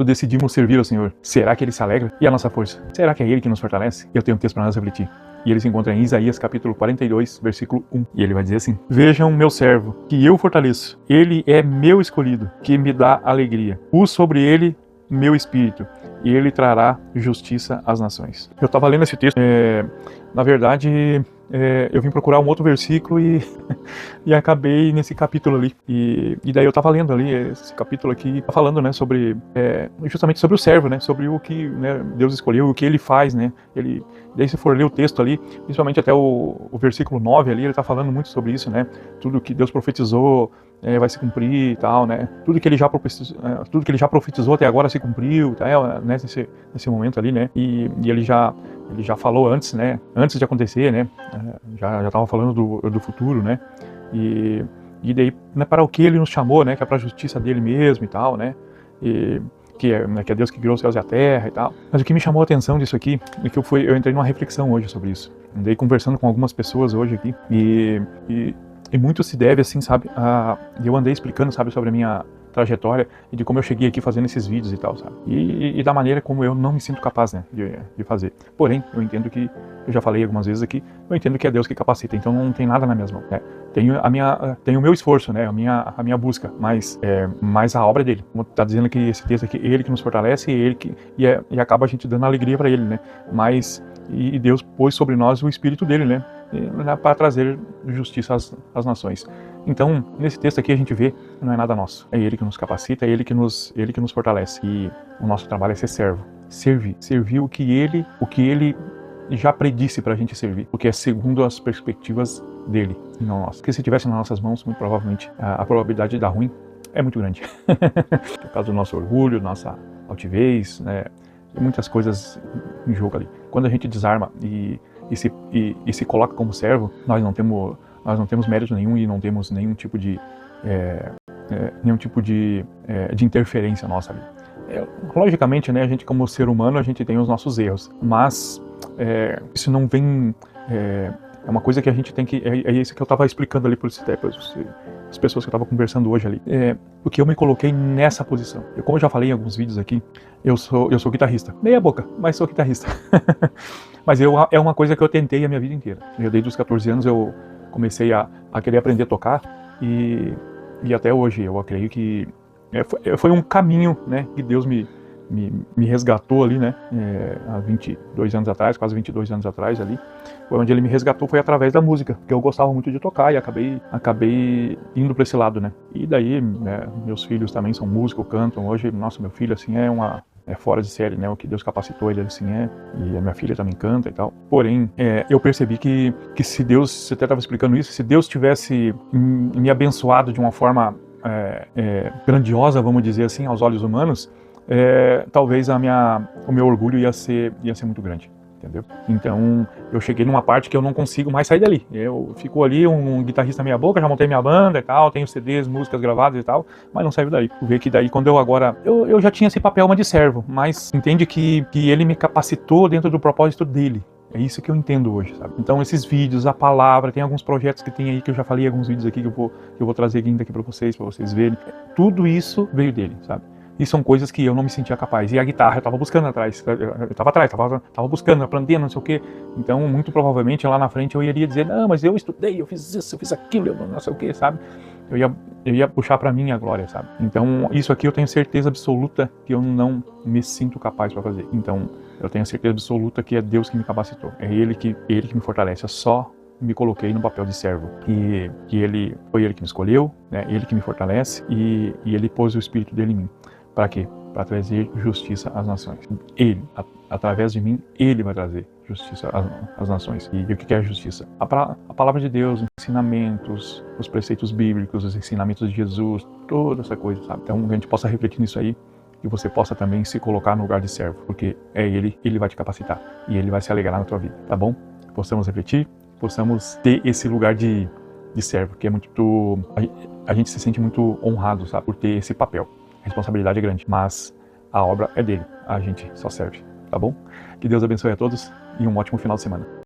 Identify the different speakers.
Speaker 1: quando decidimos servir ao Senhor, será que Ele se alegra? E a nossa força? Será que é Ele que nos fortalece? Eu tenho um texto para nós refletir. E ele se encontra em Isaías capítulo 42, versículo 1. E ele vai dizer assim: Vejam meu servo, que eu fortaleço. Ele é meu escolhido, que me dá alegria. Pus sobre ele meu espírito, e ele trará justiça às nações. Eu estava lendo esse texto, na verdade, eu vim procurar um outro versículo e acabei nesse capítulo ali. E daí eu estava lendo ali esse capítulo aqui, falando, né, sobre justamente sobre o servo, né, sobre o que, né, Deus escolheu, o que ele faz, né. Daí se for ler o texto ali, principalmente até o versículo 9 ali, ele está falando muito sobre isso, né, tudo que Deus profetizou vai se cumprir e tal, né, tudo que ele já profetizou até agora se cumpriu, tá, né, nesse momento ali, né, e ele já falou antes, né, antes de acontecer, né, já estava falando do futuro, né, e daí, né, para o que ele nos chamou, né, que é para a justiça dele mesmo e tal, né, que é Deus que criou os céus e a terra e tal. Mas o que me chamou a atenção disso aqui é que eu entrei numa reflexão hoje sobre isso. Andei conversando com algumas pessoas hoje aqui e muito se deve, assim, sabe, eu andei explicando, sabe, sobre a minha trajetória e de como eu cheguei aqui fazendo esses vídeos e tal, sabe, e da maneira como eu não me sinto capaz, né, de fazer. Porém, eu entendo que, eu já falei algumas vezes aqui, eu entendo que é Deus que capacita, então não tem nada nas minhas mãos, né. Tenho o meu esforço, né, a minha busca, mas a obra é dele. Como tá dizendo aqui esse texto aqui, ele que nos fortalece, e acaba a gente dando alegria para ele, né, mas e Deus pôs sobre nós o Espírito dele, né, para trazer justiça às nações. Então, nesse texto aqui a gente vê que não é nada nosso. É Ele que nos capacita, é Ele que nos fortalece. E o nosso trabalho é ser servo. Servir o que Ele já predisse para a gente servir. Porque é segundo as perspectivas dele e não nossas. Porque se tivesse nas nossas mãos, muito provavelmente a probabilidade de dar ruim é muito grande. Por causa do nosso orgulho, nossa altivez, né? Tem muitas coisas em jogo ali. Quando a gente desarma e se coloca como servo, nós não temos mérito nenhum e não temos nenhum tipo de interferência nossa ali. Logicamente, né, a gente como ser humano, a gente tem os nossos erros, mas isso não vem... É uma coisa que a gente tem que... É isso que eu estava explicando ali para as pessoas que eu estava conversando hoje ali. Porque eu me coloquei nessa posição. Como eu já falei em alguns vídeos aqui, eu sou guitarrista. Meia boca, mas sou guitarrista. Mas é uma coisa que eu tentei a minha vida inteira. Desde os 14 anos eu comecei a querer aprender a tocar e até hoje eu acredito que foi um caminho, né, que Deus me resgatou ali, né, há 22 anos atrás, quase 22 anos atrás ali, foi onde ele me resgatou, foi através da música, porque eu gostava muito de tocar e acabei indo para esse lado, né, e daí, né, meus filhos também são músicos, cantam, hoje, nossa, meu filho, assim, é fora de série, né, o que Deus capacitou ele, assim, e a minha filha também canta e tal. Porém, eu percebi que se Deus, você até estava explicando isso, se Deus tivesse me abençoado de uma forma grandiosa, vamos dizer assim, aos olhos humanos, talvez o meu orgulho ia ser muito grande, entendeu? Então, eu cheguei numa parte que eu não consigo mais sair dali. Eu fico ali, um guitarrista meia boca, já montei minha banda e tal, tenho CDs, músicas gravadas e tal, mas não saio daí. Ver que daí, quando eu já tinha esse papel de servo, mas entende que ele me capacitou dentro do propósito dele. É isso que eu entendo hoje, sabe? Então, esses vídeos, a palavra, tem alguns projetos que tem aí, que eu já falei, alguns vídeos aqui que eu vou trazer ainda aqui pra vocês verem. Tudo isso veio dele, sabe? E são coisas que eu não me sentia capaz. E a guitarra eu tava buscando atrás. Tava buscando, aprendendo, não sei o quê. Então, muito provavelmente, lá na frente eu iria dizer, não, mas eu estudei, eu fiz isso, eu fiz aquilo, eu não sei o quê, sabe? Eu ia puxar pra mim a glória, sabe? Então, isso aqui eu tenho certeza absoluta que eu não me sinto capaz pra fazer. Então, eu tenho certeza absoluta que é Deus que me capacitou. É Ele que me fortalece. Eu só me coloquei no papel de servo. E foi Ele que me escolheu, né? Ele que me fortalece e Ele pôs o Espírito dele em mim. Para quê? Para trazer justiça às nações. Ele, através de mim, Ele vai trazer justiça às nações. E o que é justiça? A palavra de Deus, os ensinamentos, os preceitos bíblicos, os ensinamentos de Jesus, toda essa coisa, sabe? Então, a gente possa refletir nisso aí e você possa também se colocar no lugar de servo, porque é Ele vai te capacitar e Ele vai se alegrar na tua vida, tá bom? Possamos refletir, possamos ter esse lugar de servo, que é muito... A gente se sente muito honrado, sabe? Por ter esse papel. A responsabilidade é grande, mas a obra é dele, a gente só serve, tá bom? Que Deus abençoe a todos e um ótimo final de semana.